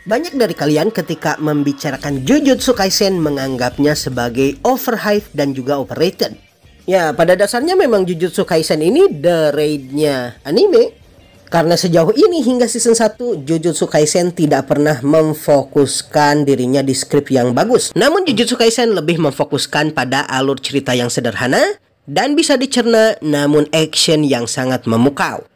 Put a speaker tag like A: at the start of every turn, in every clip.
A: Banyak dari kalian ketika membicarakan Jujutsu Kaisen menganggapnya sebagai overhyped dan juga overrated. Ya, pada dasarnya memang Jujutsu Kaisen ini the raid-nya anime. Karena sejauh ini hingga season 1, Jujutsu Kaisen tidak pernah memfokuskan dirinya di skrip yang bagus. Namun Jujutsu Kaisen lebih memfokuskan pada alur cerita yang sederhana dan bisa dicerna, namun action yang sangat memukau.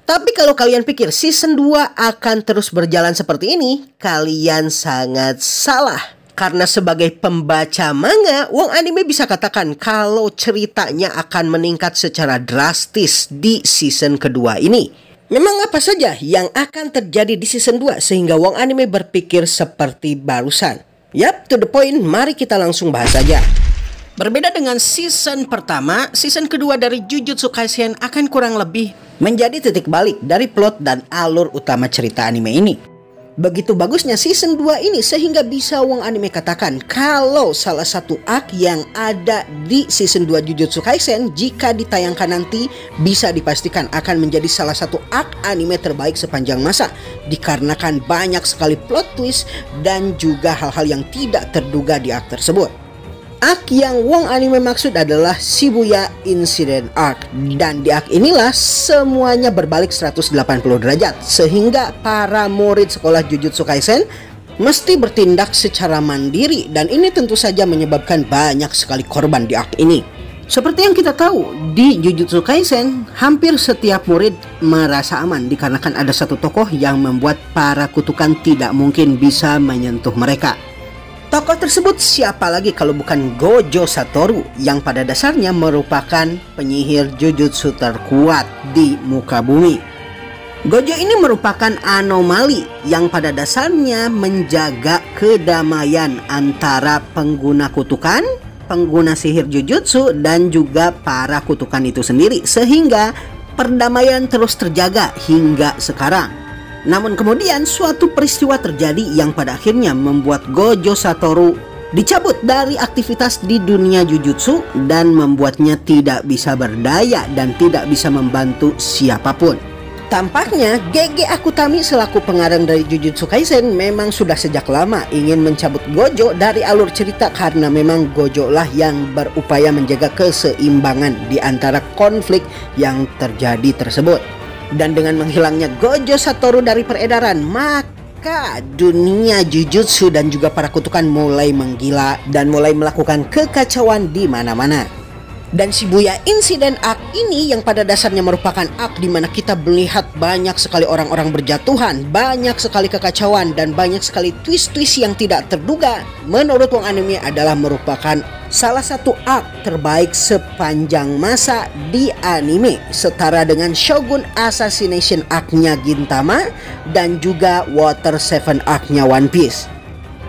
A: Tapi kalau kalian pikir season 2 akan terus berjalan seperti ini, kalian sangat salah. Karena sebagai pembaca manga, wong anime bisa katakan kalau ceritanya akan meningkat secara drastis di season kedua ini. Memang apa saja yang akan terjadi di season 2 sehingga wong anime berpikir seperti barusan? Yap, to the point, mari kita langsung bahas saja. Berbeda dengan season pertama, season kedua dari Jujutsu Kaisen akan kurang lebih menjadi titik balik dari plot dan alur utama cerita anime ini. Begitu bagusnya season 2 ini sehingga bisa wong anime katakan kalau salah satu arc yang ada di season 2 Jujutsu Kaisen jika ditayangkan nanti bisa dipastikan akan menjadi salah satu arc anime terbaik sepanjang masa. Dikarenakan banyak sekali plot twist dan juga hal-hal yang tidak terduga di arc tersebut. Arc yang wong anime maksud adalah Shibuya Incident Arc. Dan di arc inilah semuanya berbalik 180 derajat sehingga para murid sekolah Jujutsu Kaisen mesti bertindak secara mandiri. Dan ini tentu saja menyebabkan banyak sekali korban di arc ini. Seperti yang kita tahu, di Jujutsu Kaisen hampir setiap murid merasa aman dikarenakan ada satu tokoh yang membuat para kutukan tidak mungkin bisa menyentuh mereka. Tokoh tersebut siapa lagi kalau bukan Gojo Satoru yang pada dasarnya merupakan penyihir Jujutsu terkuat di muka bumi. Gojo ini merupakan anomali yang pada dasarnya menjaga kedamaian antara pengguna kutukan, pengguna sihir Jujutsu dan juga para kutukan itu sendiri sehingga perdamaian terus terjaga hingga sekarang. Namun kemudian suatu peristiwa terjadi yang pada akhirnya membuat Gojo Satoru dicabut dari aktivitas di dunia Jujutsu dan membuatnya tidak bisa berdaya dan tidak bisa membantu siapapun. Tampaknya GG Akutami selaku pengarang dari Jujutsu Kaisen memang sudah sejak lama ingin mencabut Gojo dari alur cerita karena memang Gojo lah yang berupaya menjaga keseimbangan di antara konflik yang terjadi tersebut. Dan dengan menghilangnya Gojo Satoru dari peredaran, maka dunia Jujutsu dan juga para kutukan mulai menggila dan mulai melakukan kekacauan di mana-mana. Dan Shibuya Incident Arc ini yang pada dasarnya merupakan arc di mana kita melihat banyak sekali orang-orang berjatuhan, banyak sekali kekacauan dan banyak sekali twist-twist yang tidak terduga. Menurut wong anime adalah merupakan salah satu arc terbaik sepanjang masa di anime, setara dengan Shogun Assassination Arc-nya Gintama dan juga Water 7 Arc-nya One Piece.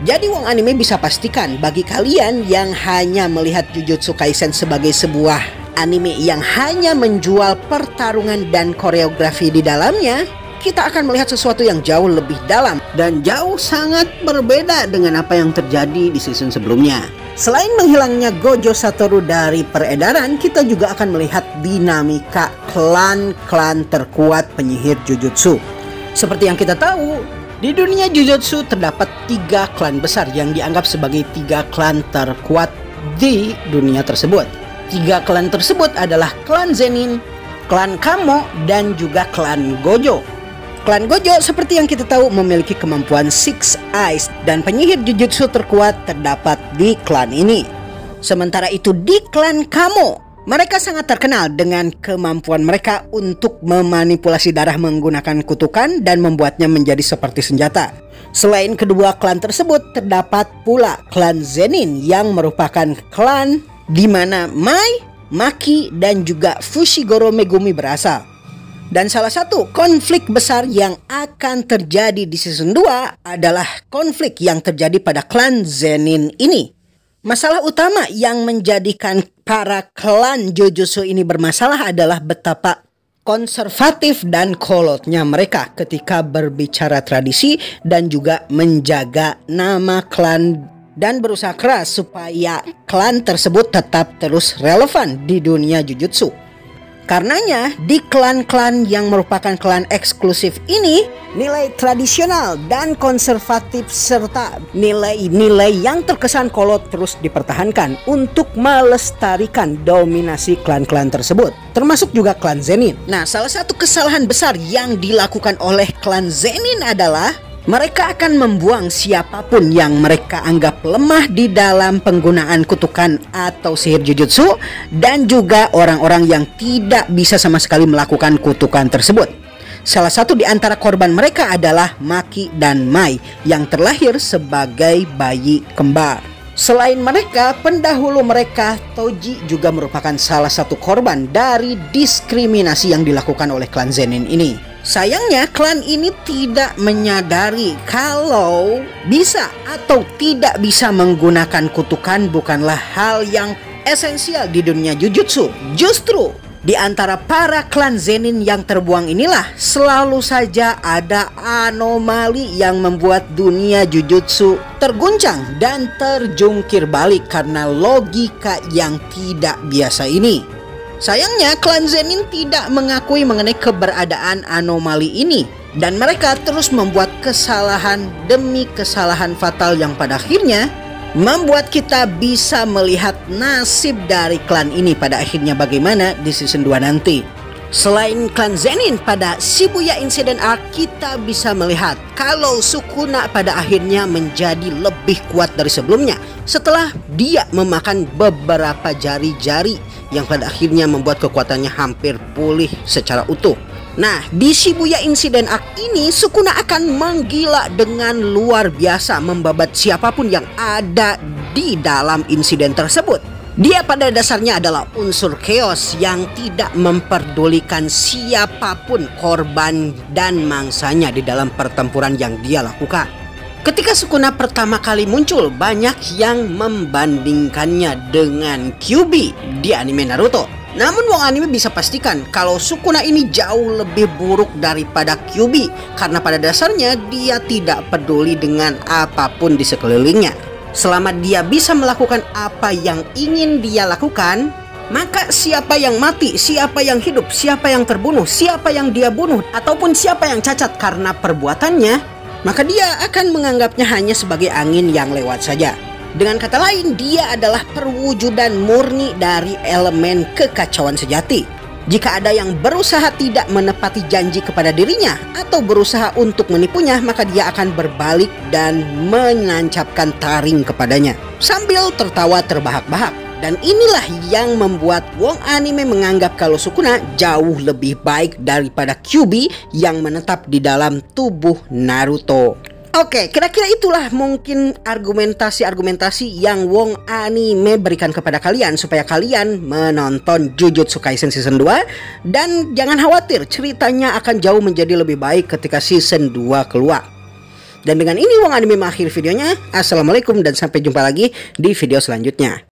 A: Jadi wong anime bisa pastikan bagi kalian yang hanya melihat Jujutsu Kaisen sebagai sebuah anime yang hanya menjual pertarungan dan koreografi di dalamnya, kita akan melihat sesuatu yang jauh lebih dalam dan jauh sangat berbeda dengan apa yang terjadi di season sebelumnya. Selain menghilangnya Gojo Satoru dari peredaran, kita juga akan melihat dinamika klan-klan terkuat penyihir Jujutsu. Seperti yang kita tahu, di dunia Jujutsu terdapat 3 klan besar yang dianggap sebagai 3 klan terkuat di dunia tersebut. 3 klan tersebut adalah klan Zenin, klan Kamo, dan juga klan Gojo. Klan Gojo seperti yang kita tahu memiliki kemampuan Six Eyes dan penyihir Jujutsu terkuat terdapat di klan ini. Sementara itu di klan Kamo, mereka sangat terkenal dengan kemampuan mereka untuk memanipulasi darah menggunakan kutukan dan membuatnya menjadi seperti senjata. Selain kedua klan tersebut, terdapat pula klan Zenin yang merupakan klan di mana Mai, Maki, dan juga Fushiguro Megumi berasal. Dan salah satu konflik besar yang akan terjadi di season 2 adalah konflik yang terjadi pada klan Zenin ini. Masalah utama yang menjadikan para klan Jujutsu ini bermasalah adalah betapa konservatif dan kolotnya mereka ketika berbicara tradisi dan juga menjaga nama klan dan berusaha keras supaya klan tersebut tetap terus relevan di dunia Jujutsu.
B: Karenanya, di klan-klan yang merupakan klan eksklusif ini, nilai tradisional dan konservatif serta nilai-nilai yang terkesan kolot terus dipertahankan untuk melestarikan dominasi klan-klan tersebut, termasuk juga klan Zenin. Nah, salah satu kesalahan besar yang dilakukan oleh klan Zenin adalah mereka akan membuang siapapun yang mereka anggap lemah di dalam penggunaan kutukan atau sihir jujutsu, dan juga orang-orang yang tidak bisa sama sekali melakukan kutukan tersebut. Salah satu di antara korban mereka adalah Maki dan Mai yang terlahir sebagai bayi kembar. Selain mereka, pendahulu mereka, Toji, juga merupakan salah satu korban dari diskriminasi yang dilakukan oleh klan Zenin ini. Sayangnya, klan ini tidak menyadari kalau bisa atau tidak bisa menggunakan kutukan bukanlah hal yang esensial di dunia jujutsu. Justru di antara para klan Zenin yang terbuang inilah selalu saja ada anomali yang membuat dunia jujutsu terguncang dan terjungkir balik karena logika yang tidak biasa ini. Sayangnya, klan Zenin tidak mengakui mengenai keberadaan anomali ini, dan mereka terus membuat kesalahan demi kesalahan fatal yang pada akhirnya membuat kita bisa melihat nasib dari klan ini pada akhirnya bagaimana di season 2 nanti. Selain klan Zenin, pada Shibuya Incident Arc kita bisa melihat kalau Sukuna pada akhirnya menjadi lebih kuat dari sebelumnya setelah dia memakan beberapa jari-jari yang pada akhirnya membuat kekuatannya hampir pulih secara utuh. Nah, di Shibuya Incident Arc ini Sukuna akan menggila dengan luar biasa, membabat siapapun yang ada di dalam insiden tersebut. Dia pada dasarnya adalah unsur chaos yang tidak memperdulikan siapapun korban dan mangsanya di dalam pertempuran yang dia lakukan. Ketika Sukuna pertama kali muncul, banyak yang membandingkannya dengan Kyuubi di anime Naruto. Namun wong anime bisa pastikan kalau Sukuna ini jauh lebih buruk daripada Kyuubi, karena pada dasarnya dia tidak peduli dengan apapun di sekelilingnya. Selama dia bisa melakukan apa yang ingin dia lakukan, maka siapa yang mati, siapa yang hidup, siapa yang terbunuh, siapa yang dia bunuh, ataupun siapa yang cacat karena perbuatannya, maka dia akan menganggapnya hanya sebagai angin yang lewat saja. Dengan kata lain, dia adalah perwujudan murni dari elemen kekacauan sejati. Jika ada yang berusaha tidak menepati janji kepada dirinya atau berusaha untuk menipunya, maka dia akan berbalik dan menancapkan taring kepadanya sambil tertawa terbahak-bahak. Dan inilah yang membuat wong anime menganggap kalau Sukuna jauh lebih baik daripada Kyuubi yang menetap di dalam tubuh Naruto. Oke, kira-kira itulah mungkin argumentasi-argumentasi yang wong anime berikan kepada kalian supaya kalian menonton Jujutsu Kaisen Season 2. Dan jangan khawatir, ceritanya akan jauh menjadi lebih baik ketika Season 2 keluar. Dan dengan ini wong anime mengakhiri videonya. Assalamualaikum dan sampai jumpa lagi di video selanjutnya.